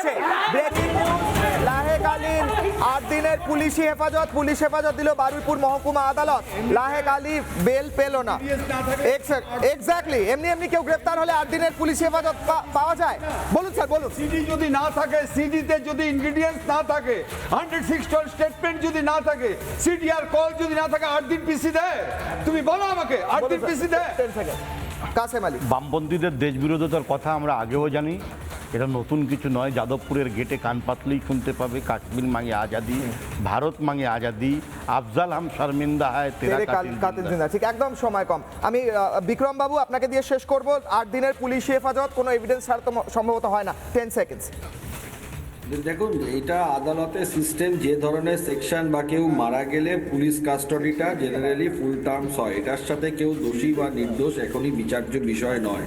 হয়েছে। Breaking news, লাহেক আলীর 8 দিনের পুলিশ হেফাজত দিল বারুইপুর মহকুমা আদালত। লাহেক আলী বেল পেল না। এক্স্যাক্টলি, এমনি কেউ গ্রেফতার হলে 8 দিনের পুলিশ হেফাজত পাওয়া যায়? বলুন স্যার, বলুন। সিডি যদি না থাকে, সিডিতে যদি ইনগ্রেডিয়েন্টস না থাকে, 106 স্টেটমেন্ট যদি না থাকে, সিডিআর কল যদি না থাকে, 8 দিন পিসি দেয়? তুমি বলো আমাকে, 8 দিন পিসি দেয়? কাসেম আলী, বামপন্থীদের দেশ বিরোধিতার কথা আমরা আগেও জানি, এটা নতুন কিছু নয়। যাদবপুরের গেটে কান পাতলেই শুনতে পাবে কাশ্মীর মাঙে আজাদি, ভারত মাঙে আজাদি, আফজাল হাম শর্মিন্দা হায় তেরা কাতিল জিন্দা। ঠিক, একদম সময় কম। আমি বিক্রম বাবু আপনাকে দিয়ে শেষ করব। 8 দিনের পুলিশ হেফাজত কোনো এভিডেন্স ছাড়া তো সম্ভবত হয় না। 10 সেকেন্ডস। দেখুন, এটা আদালতের সিস্টেম, যে ধরনের সেকশন বা কেউ মারা গেলে পুলিশ কাস্টডিটা জেনারেলি ফুল টার্মস হয়। এটার সাথে কেউ দোষী বা নির্দোষ এখনই বিচার্য বিষয় নয়।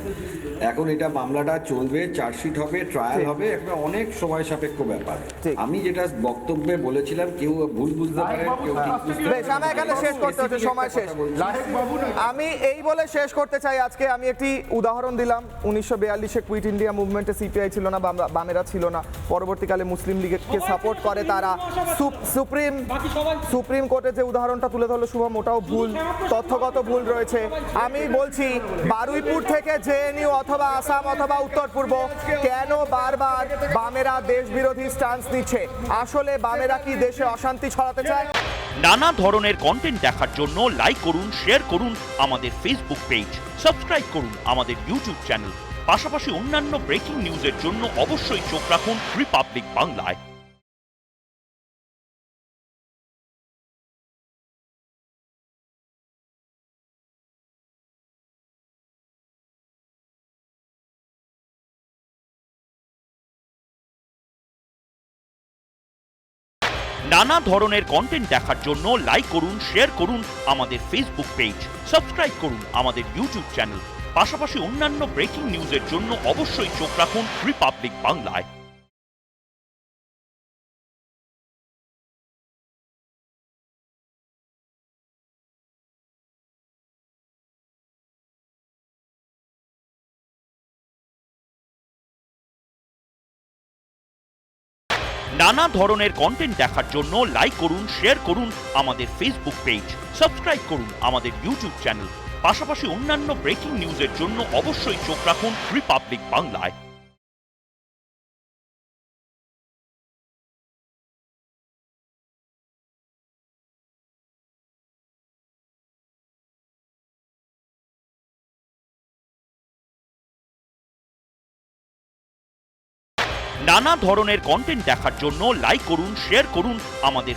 এখন এটা মামলাটা চলবে, চার্জশিট হবে, ট্রায়াল হবে, একটা অনেক সময় সাপেক্ষ ব্যাপার। আমি যেটা বক্তব্যে বলেছিলাম, কেউ ভুল বুঝতে পারে, কেউ ঠিক বুঝতে পারে। বেশ, আমি এখানে শেষ করতে হচ্ছে, সময় শেষ। আমি এই বলে শেষ করতে চাই, আজকে আমি একটি উদাহরণ দিলাম। 1942-এ কুইট ইন্ডিয়া মুভমেন্টে সিপিআই ছিল না, বামেরা ছিল না, পরবর্তীকালে মুসলিম লীগকে সাপোর্ট করে তারা। সুপ্রিম কোর্টে যে উদাহরণটা তুলে ধরলো শুভম, ওটাও ভুল, তথ্যগত ভুল রয়েছে। আমি বলছি, বারুইপুর থেকে জেএনইউ অথবা আসাম অথবা উত্তর পূর্ব কেন বারবার বামেরা দেশ বিরোধী স্ট্যান্স নিচ্ছে? আসলে বামেরা কি দেশে অশান্তি ছড়াতে চায়? নানা ধরনের কন্টেন্ট দেখার জন্য লাইক করুন, শেয়ার করুন আমাদের ফেসবুক পেজ, সাবস্ক্রাইব করুন আমাদের ইউটিউব চ্যানেল। পাশাপাশি অন্যান্য ব্রেকিং নিউজের জন্য অবশ্যই চোখ রাখুন রিপাবলিক বাংলায়। নানা ধরনের কন্টেন্ট দেখার জন্য লাইক করুন, শেয়ার করুন আমাদের ফেসবুক পেজ, সাবস্ক্রাইব করুন আমাদের ইউটিউব চ্যানেল। পাশাপাশি অন্যান্য ব্রেকিং নিউজের জন্য অবশ্যই চোখ রাখুন রিপাবলিক বাংলায়। নানা ধরনের কন্টেন্ট দেখার জন্য লাইক করুন, শেয়ার করুন আমাদের ফেসবুক পেজ, সাবস্ক্রাইব করুন আমাদের ইউটিউব চ্যানেল। পাশাপাশি অন্যান্য ব্রেকিং নিউজের জন্য অবশ্যই চোখ রাখুন রিপাবলিক বাংলায়। নানা ধরনের কন্টেন্ট দেখার জন্য লাইক করুন, শেয়ার করুন আমাদের